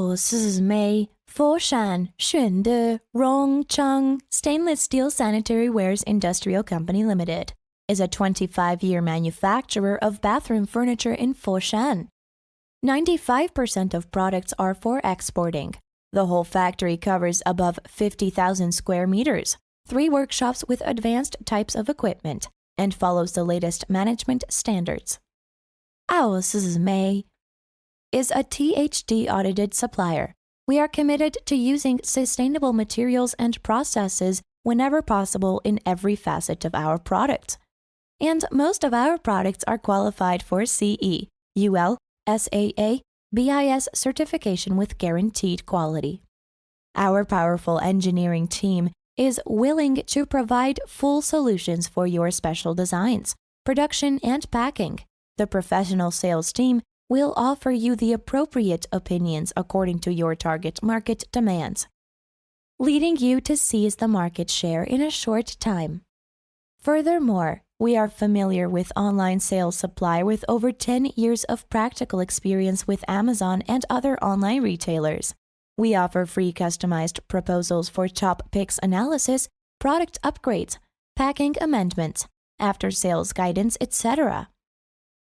Aosmay-Foshan, Shunde, Rongcheng Stainless Steel Sanitary Wares Industrial Company Limited is a 25-year manufacturer of bathroom furniture in Foshan. 95% of products are for exporting. The whole factory covers above 50,000 square meters, 3 workshops with advanced types of equipment, and follows the latest management standards. Aosmay is a THD-audited supplier. We are committed to using sustainable materials and processes whenever possible in every facet of our products. And most of our products are qualified for CE, UL, SAA, BIS certification with guaranteed quality. Our powerful engineering team is willing to provide full solutions for your special designs, production, and packing. The professional sales team will offer you the appropriate opinions according to your target market demands, leading you to seize the market share in a short time. Furthermore, we are familiar with online sales supply with over 10 years of practical experience with Amazon and other online retailers. We offer free customized proposals for top picks analysis, product upgrades, packing amendments, after-sales guidance, etc.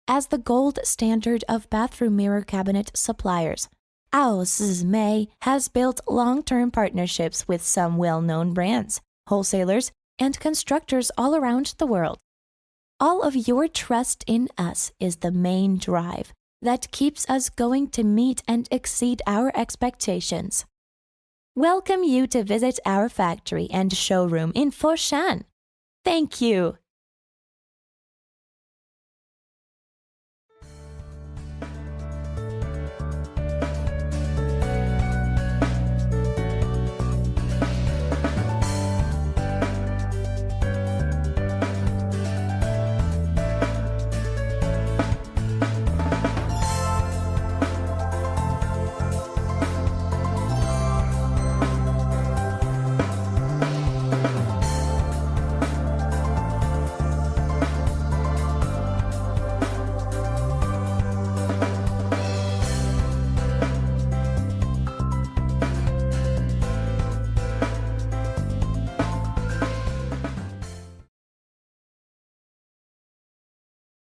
As the gold standard of bathroom mirror cabinet suppliers, Aosmay has built long-term partnerships with some well-known brands, wholesalers, and constructors all around the world. All of your trust in us is the main drive that keeps us going to meet and exceed our expectations. Welcome you to visit our factory and showroom in Foshan. Thank you.